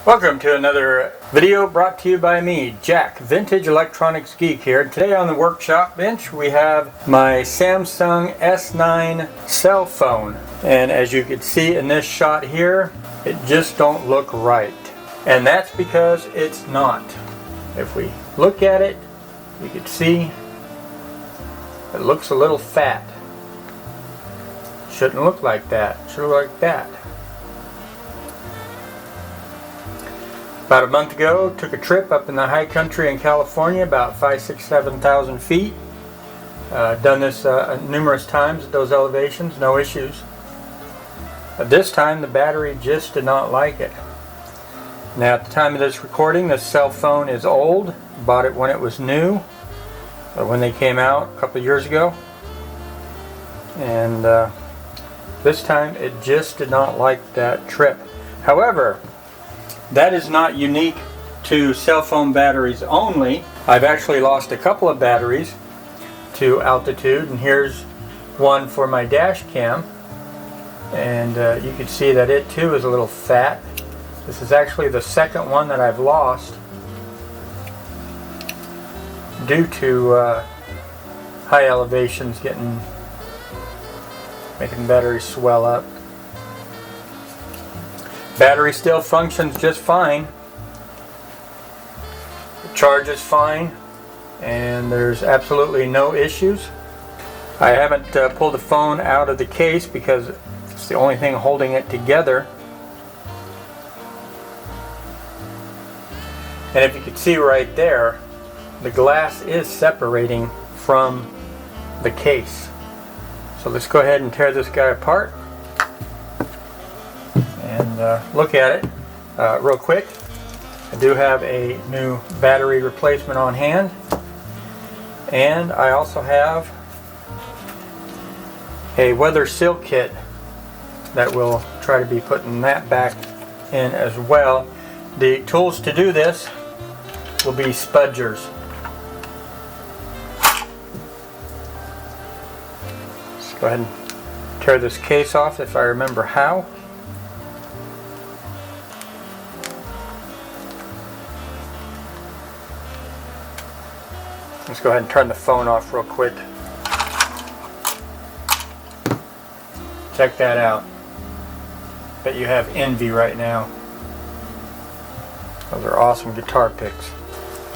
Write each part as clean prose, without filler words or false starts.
Welcome to another video brought to you by me, Jack, Vintage Electronics Geek here. Today on the workshop bench we have my Samsung S9 cell phone. And as you can see in this shot here, it just don't look right. And that's because it's not. If we look at it, you can see it looks a little fat. Shouldn't look like that. Should look like that. About a month ago, took a trip up in the high country in California, about 7,000 feet. Done this numerous times at those elevations, no issues. But this time the battery just did not like it. Now at the time of this recording, this cell phone is old. Bought it when it was new, or when they came out a couple of years ago. And this time it just did not like that trip. However, that is not unique to cell phone batteries only. I've actually lost a couple of batteries to altitude, and here's one for my dash cam, and you can see that it too is a little fat. This is actually the second one that I've lost due to high elevations making the battery swell up. Battery still functions just fine. The charge is fine, and there's absolutely no issues. I haven't pulled the phone out of the case because it's the only thing holding it together. And if you can see right there, the glass is separating from the case. So let's go ahead and tear this guy apart and look at it real quick. I do have a new battery replacement on hand, and I also have a weather seal kit that we'll try to be putting that back in as well. The tools to do this will be spudgers. Let's go ahead and tear this case off if I remember how. Let's go ahead and turn the phone off real quick. Check that out. Bet you have envy right now. Those are awesome guitar picks.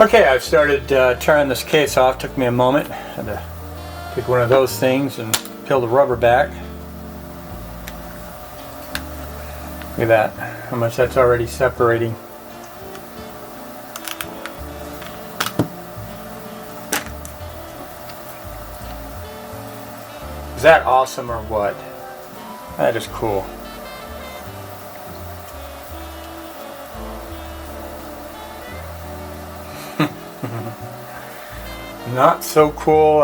Okay, I've started tearing this case off. Took me a moment. Had to take one of those things and peel the rubber back. Look at that, how much that's already separating. Is that awesome or what? That is cool. Not so cool.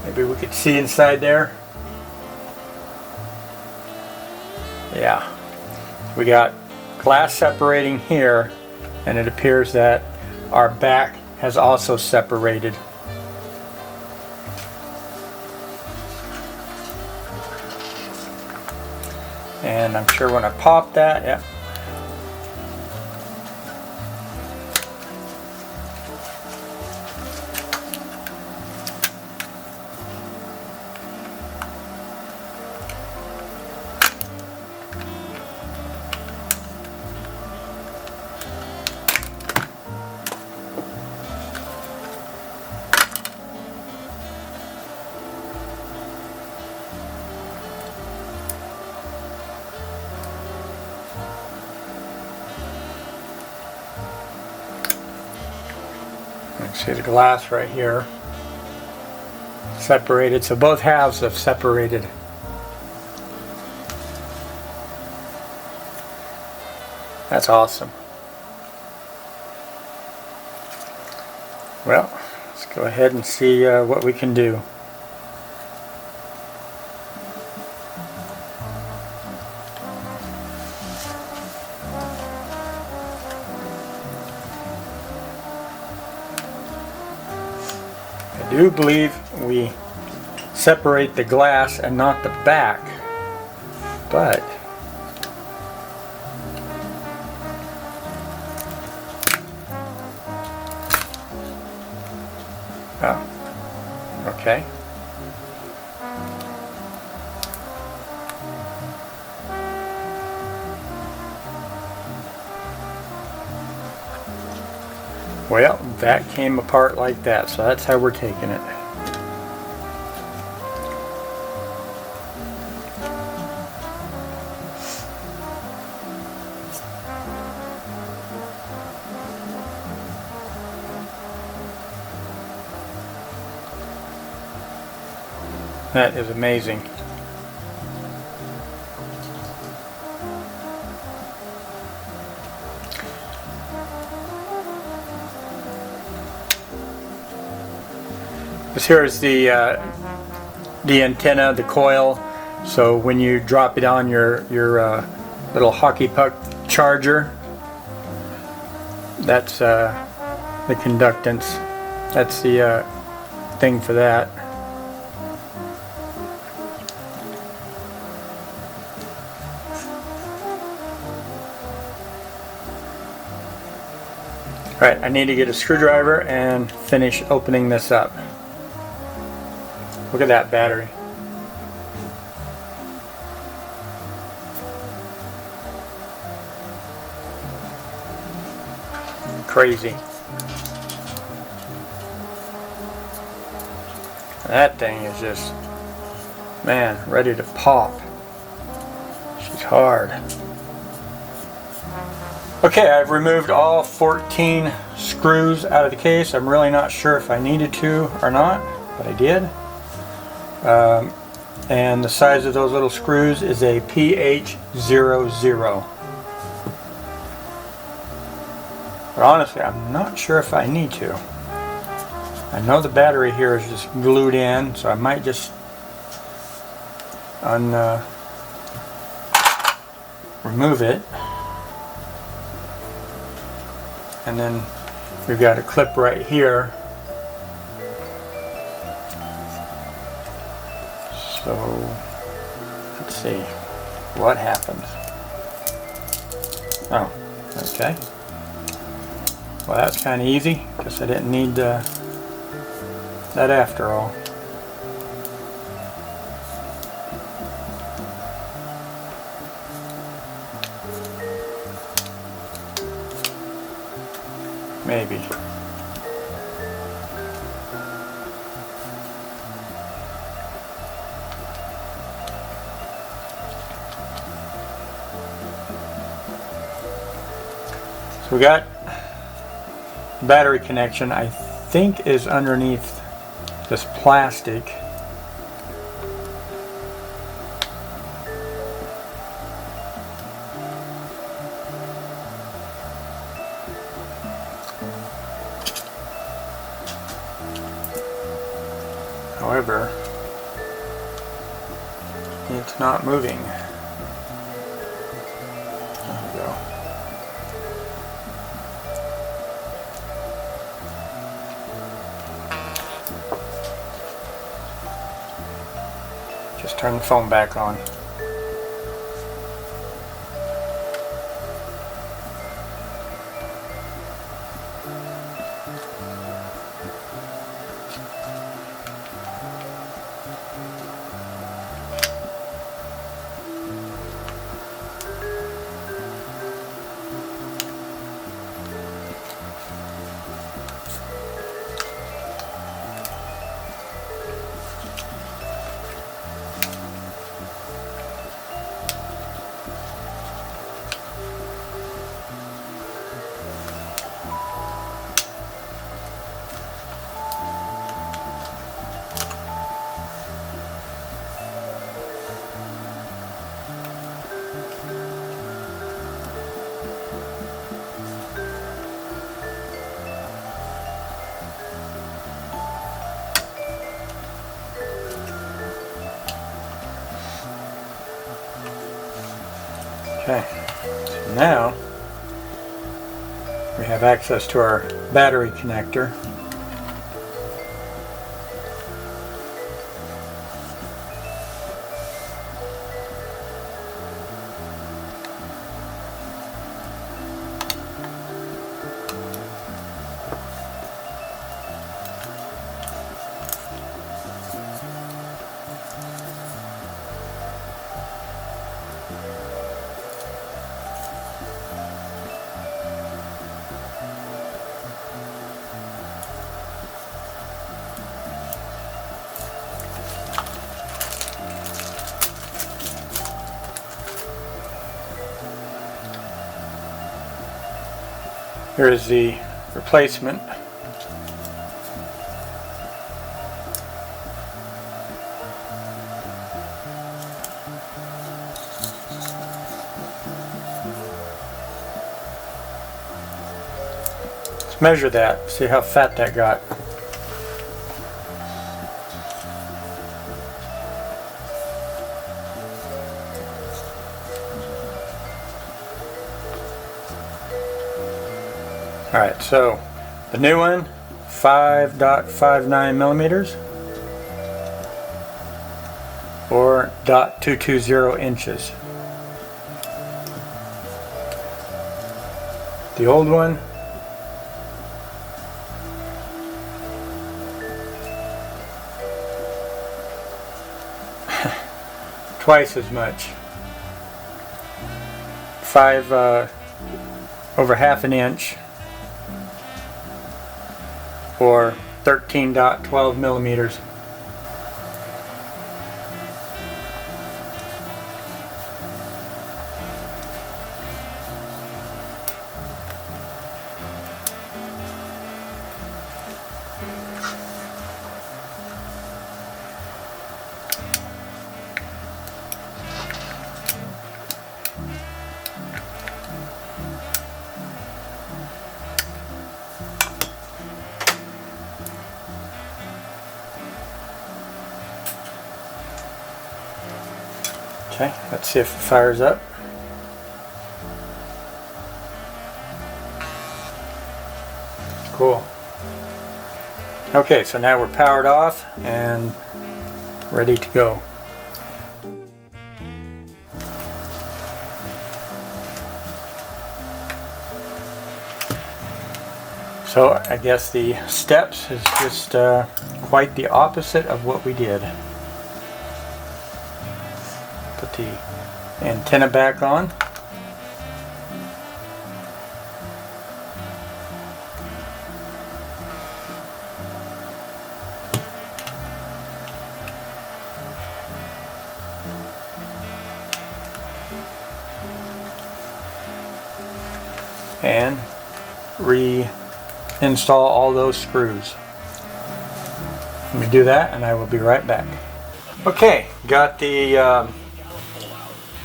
Maybe we could see inside there. Yeah. We got glass separating here, and it appears that our back has also separated. And I'm sure when I pop that, yeah. See the glass right here separated, so both halves have separated. That's awesome. Well, let's go ahead and see what we can do. I do believe we separate the glass and not the back, but Okay. Well, that came apart like that, so that's how we're taking it. That is amazing. This here is the antenna, the coil. So when you drop it on your little hockey puck charger, that's the conductance. That's the thing for that. Alright, I need to get a screwdriver and finish opening this up. Look at that battery. Crazy. That thing is just, man, ready to pop. She's hard. Okay, I've removed all 14 screws out of the case. I'm really not sure if I needed to or not, but I did. And the size of those little screws is a PH00. But honestly, I'm not sure if I need to. I know the battery here is just glued in, so I might just remove it. And then we've got a clip right here. So let's see what happens. Oh, okay. Well, that's kind of easy. Guess I didn't need that after all. Maybe. So we got battery connection, I think, is underneath this plastic. However, it's not moving. There we go. Just turn the phone back on. Okay, so now we have access to our battery connector. Here is the replacement. Let's measure that, see how fat that got. Alright, so the new one, 5.59 millimeters or 0.220 inches. The old one, twice as much. 5 over half an inch, or 13.12 millimeters. Okay, let's see if it fires up. Cool. Okay, so now we're powered off and ready to go. So I guess the steps is just quite the opposite of what we did. Put the antenna back on. And reinstall all those screws. Let me do that and I will be right back. Okay, got the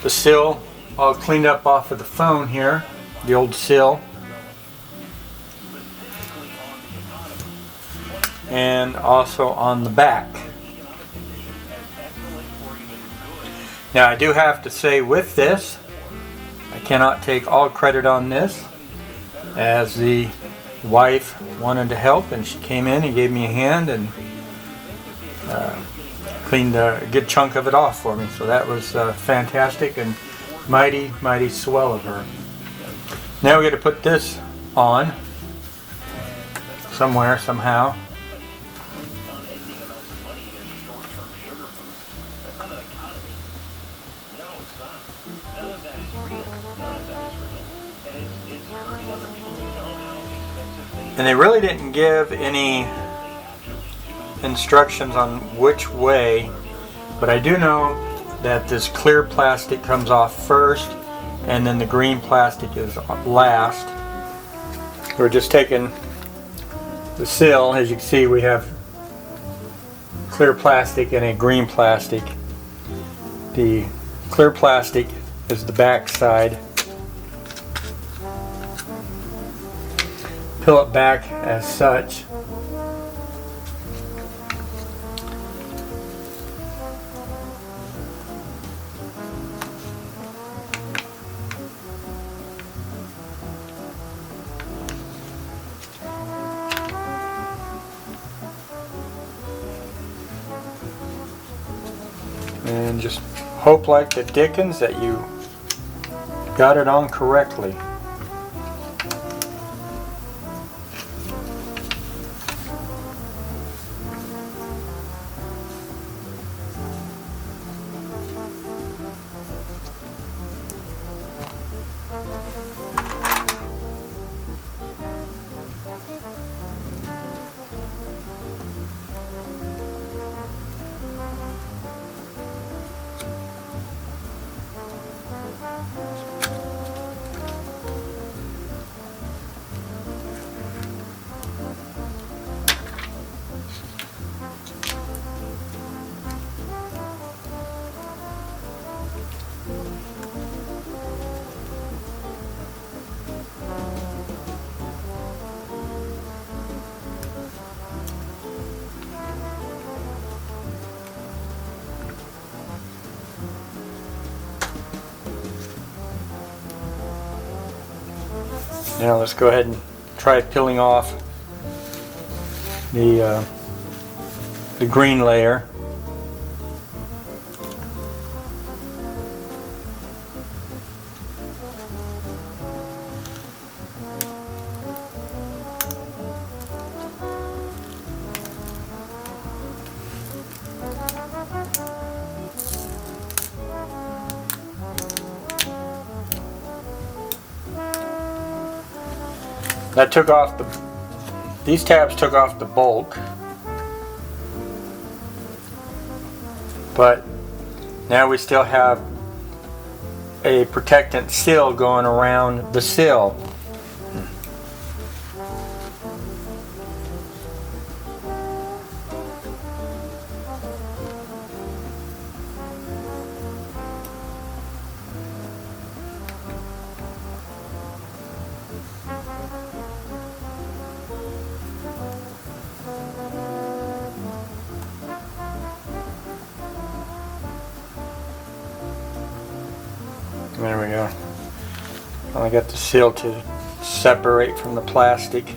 sill all cleaned up off of the phone here, the old sill, and also on the back. Now I do have to say with this, I cannot take all credit on this, as the wife wanted to help and she came in and gave me a hand and cleaned a good chunk of it off for me, so that was fantastic and mighty swell of her. Now we got to put this on somewhere, somehow. And they really didn't give any instructions on which way, but I do know that this clear plastic comes off first and then the green plastic is last. We're just taking the sill. As you can see, we have clear plastic and a green plastic. The clear plastic is the back side. Peel it back as such. And just hope like the dickens that you got it on correctly. Now let's go ahead and try peeling off the green layer. That took off these tabs took off the bulk, but now we still have a protectant seal going around the seal. There we go. I got the seal to separate from the plastic.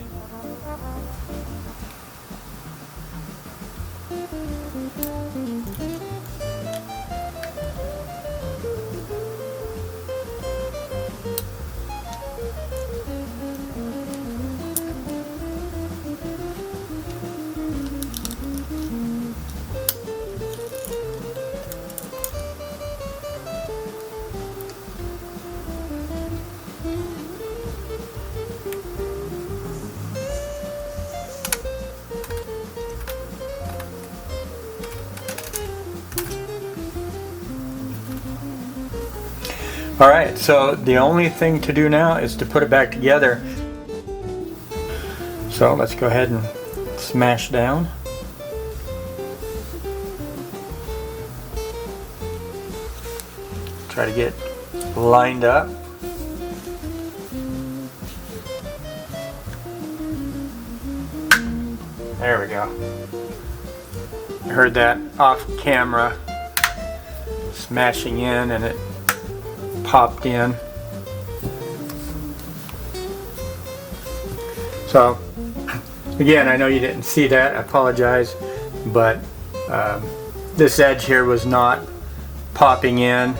Alright, so the only thing to do now is to put it back together. So let's go ahead and smash down. Try to get lined up. There we go. I heard that off camera smashing in and it popped in. So again, I know you didn't see that, I apologize, but this edge here was not popping in,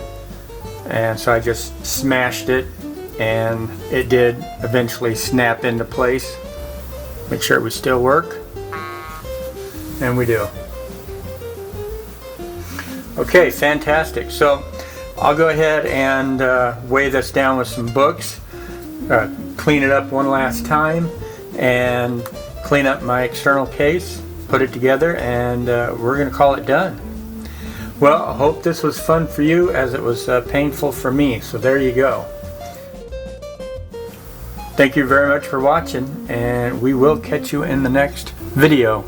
and so I just smashed it and it did eventually snap into place. Make sure we still work, and we do. Okay, fantastic. So I'll go ahead and weigh this down with some books, clean it up one last time, and clean up my external case, put it together, and we're going to call it done. Well, I hope this was fun for you as it was painful for me, so there you go. Thank you very much for watching, and we will catch you in the next video.